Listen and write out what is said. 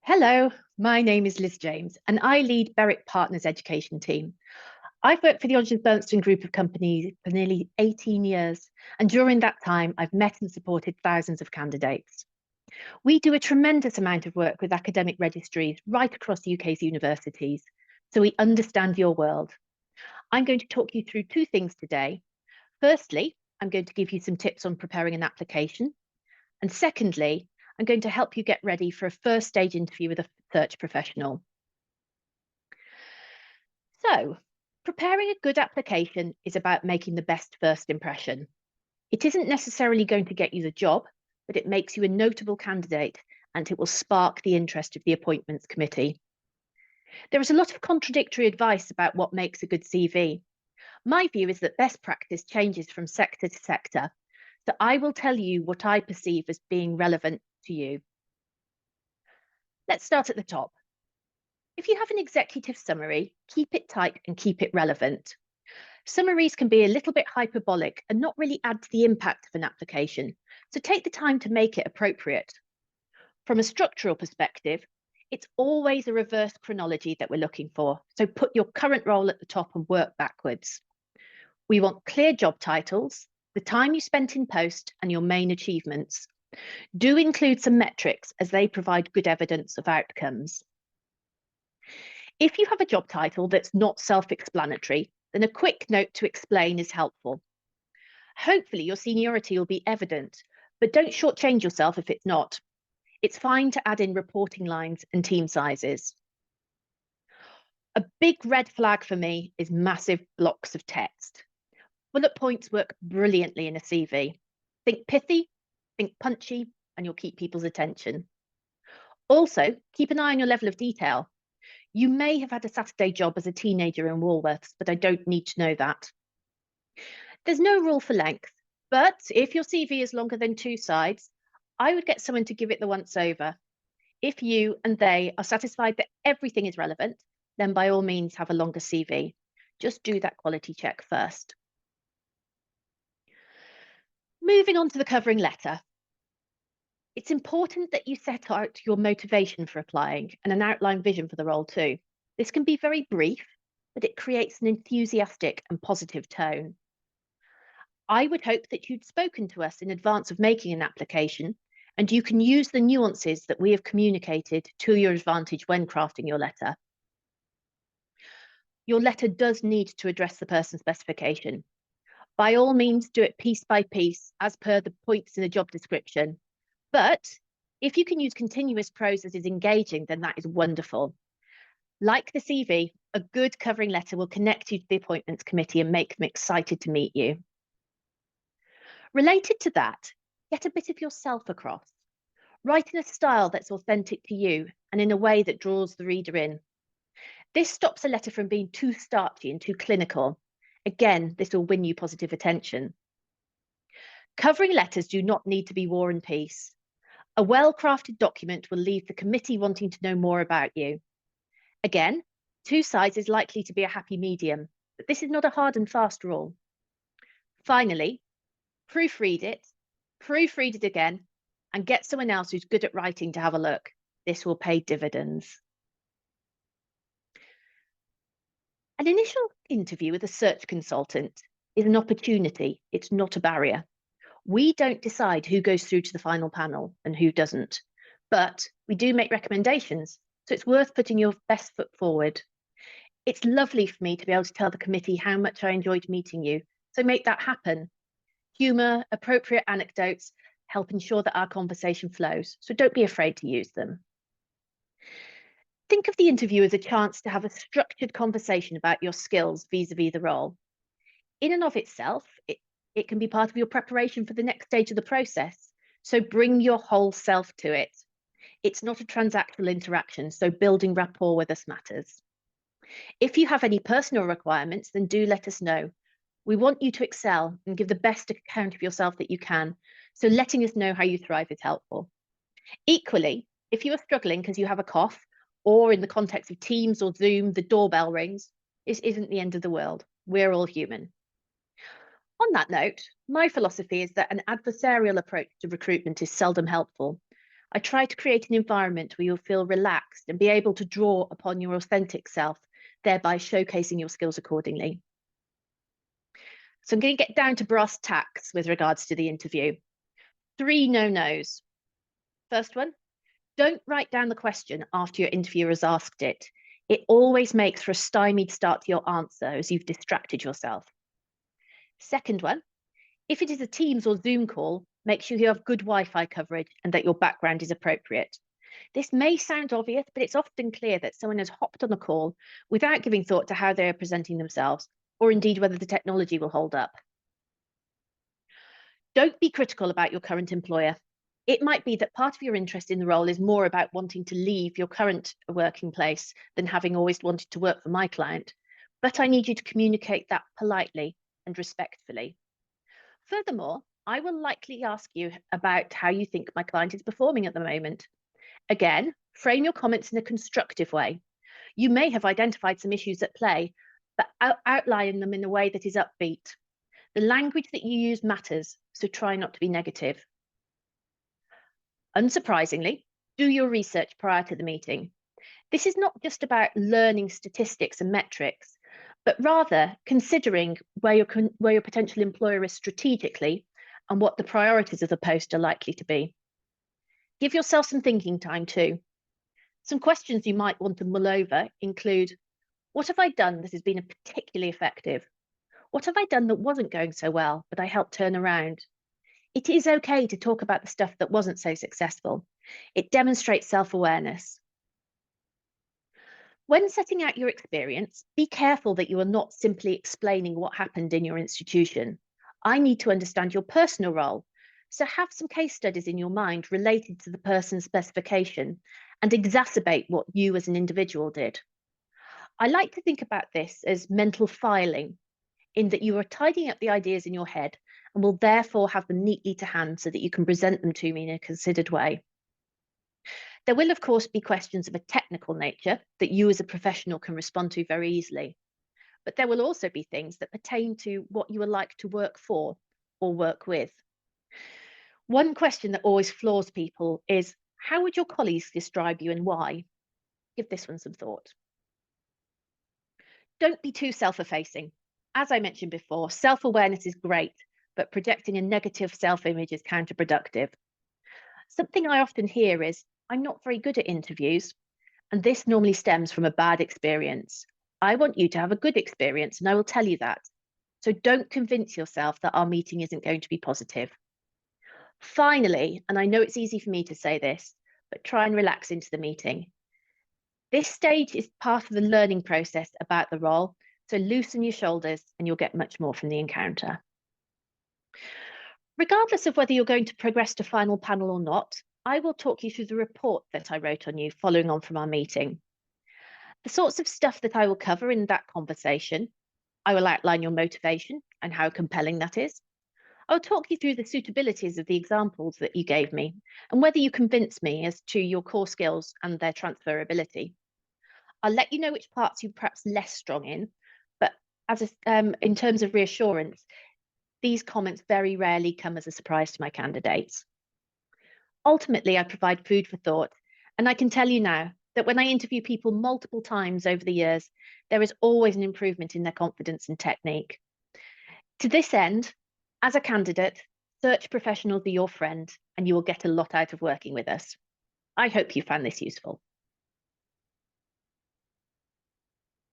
Hello, my name is Liz James, and I lead Berwick Partners Education Team. I've worked for the Hodgins Bernstein Group of companies for nearly 18 years, and during that time, I've met and supported thousands of candidates. We do a tremendous amount of work with academic registries right across the UK's universities, so we understand your world. I'm going to talk you through two things today. Firstly, I'm going to give you some tips on preparing an application. And secondly, I'm going to help you get ready for a first stage interview with a search professional. So, preparing a good application is about making the best first impression. It isn't necessarily going to get you the job, but it makes you a notable candidate and it will spark the interest of the appointments committee. There is a lot of contradictory advice about what makes a good CV. My view is that best practice changes from sector to sector, so I will tell you what I perceive as being relevant to you. Let's start at the top. If you have an executive summary, keep it tight and keep it relevant. Summaries can be a little bit hyperbolic and not really add to the impact of an application, so take the time to make it appropriate. From a structural perspective, it's always a reverse chronology that we're looking for, so put your current role at the top and work backwards. We want clear job titles, the time you spent in post, and your main achievements. Do include some metrics as they provide good evidence of outcomes. If you have a job title that's not self-explanatory, then a quick note to explain is helpful. Hopefully your seniority will be evident, but don't shortchange yourself if it's not. It's fine to add in reporting lines and team sizes. A big red flag for me is massive blocks of text. Bullet points work brilliantly in a CV. Think pithy, think punchy, and you'll keep people's attention. Also, keep an eye on your level of detail. You may have had a Saturday job as a teenager in Woolworths, but I don't need to know that. There's no rule for length, but if your CV is longer than 2 sides, I would get someone to give it the once over. If you and they are satisfied that everything is relevant, then by all means have a longer CV. Just do that quality check first. Moving on to the covering letter. It's important that you set out your motivation for applying and an outline vision for the role too. This can be very brief, but it creates an enthusiastic and positive tone. I would hope that you'd spoken to us in advance of making an application, and you can use the nuances that we have communicated to your advantage when crafting your letter. Your letter does need to address the person specification. By all means, do it piece by piece as per the points in the job description. But if you can use continuous prose that is engaging, then that is wonderful. Like the CV, a good covering letter will connect you to the appointments committee and make them excited to meet you. Related to that, get a bit of yourself across. Write in a style that's authentic to you and in a way that draws the reader in. This stops a letter from being too starchy and too clinical. Again, this will win you positive attention. Covering letters do not need to be war and peace. A well-crafted document will leave the committee wanting to know more about you. Again, 2 sides is likely to be a happy medium, but this is not a hard and fast rule. Finally, proofread it again, and get someone else who's good at writing to have a look. This will pay dividends. An initial interview with a search consultant is an opportunity, it's not a barrier. We don't decide who goes through to the final panel and who doesn't, but we do make recommendations, so it's worth putting your best foot forward. It's lovely for me to be able to tell the committee how much I enjoyed meeting you, so make that happen. Humour, appropriate anecdotes help ensure that our conversation flows, so don't be afraid to use them. Think of the interview as a chance to have a structured conversation about your skills vis-a-vis the role. In and of itself, it can be part of your preparation for the next stage of the process, so bring your whole self to it. It's not a transactional interaction, so building rapport with us matters. If you have any personal requirements, then do let us know. We want you to excel and give the best account of yourself that you can, so letting us know how you thrive is helpful. Equally, if you are struggling because you have a cough, or in the context of Teams or Zoom, the doorbell rings, this isn't the end of the world. We're all human. On that note, my philosophy is that an adversarial approach to recruitment is seldom helpful. I try to create an environment where you'll feel relaxed and be able to draw upon your authentic self, thereby showcasing your skills accordingly. So I'm going to get down to brass tacks with regards to the interview. 3 no-nos. First one, don't write down the question after your interviewer has asked it. It always makes for a stymied start to your answer as you've distracted yourself. Second one, if it is a Teams or Zoom call, make sure you have good Wi-Fi coverage and that your background is appropriate. This may sound obvious, but it's often clear that someone has hopped on a call without giving thought to how they are presenting themselves, or indeed whether the technology will hold up. Don't be critical about your current employer. It might be that part of your interest in the role is more about wanting to leave your current working place than having always wanted to work for my client, but I need you to communicate that politely and respectfully. Furthermore, I will likely ask you about how you think my client is performing at the moment. Again, frame your comments in a constructive way. You may have identified some issues at play, but outline them in a way that is upbeat. The language that you use matters, so try not to be negative. Unsurprisingly, do your research prior to the meeting. This is not just about learning statistics and metrics, but rather considering where your potential employer is strategically and what the priorities of the post are likely to be. Give yourself some thinking time too. Some questions you might want to mull over include, what have I done that has been particularly effective? What have I done that wasn't going so well, but I helped turn around? It is okay to talk about the stuff that wasn't so successful. It demonstrates self-awareness. When setting out your experience, be careful that you are not simply explaining what happened in your institution. I need to understand your personal role. So have some case studies in your mind related to the person's specification and exacerbate what you as an individual did. I like to think about this as mental filing, in that you are tidying up the ideas in your head and will therefore have them neatly to hand so that you can present them to me in a considered way. There will, of course, be questions of a technical nature that you as a professional can respond to very easily. But there will also be things that pertain to what you would like to work for or work with. One question that always floors people is, how would your colleagues describe you and why? Give this one some thought. Don't be too self-effacing. As I mentioned before, self-awareness is great, but projecting a negative self-image is counterproductive. Something I often hear is, I'm not very good at interviews, and this normally stems from a bad experience. I want you to have a good experience, and I will tell you that. So don't convince yourself that our meeting isn't going to be positive. Finally, and I know it's easy for me to say this, but try and relax into the meeting. This stage is part of the learning process about the role, so loosen your shoulders and you'll get much more from the encounter. Regardless of whether you're going to progress to final panel or not, I will talk you through the report that I wrote on you following on from our meeting. The sorts of stuff that I will cover in that conversation, I will outline your motivation and how compelling that is. I'll talk you through the suitabilities of the examples that you gave me and whether you convince me as to your core skills and their transferability. I'll let you know which parts you're perhaps less strong in, but in terms of reassurance, these comments very rarely come as a surprise to my candidates. Ultimately, I provide food for thought, and I can tell you now that when I interview people multiple times over the years, there is always an improvement in their confidence and technique. To this end, as a candidate, search professionals are your friend, and you will get a lot out of working with us. I hope you found this useful.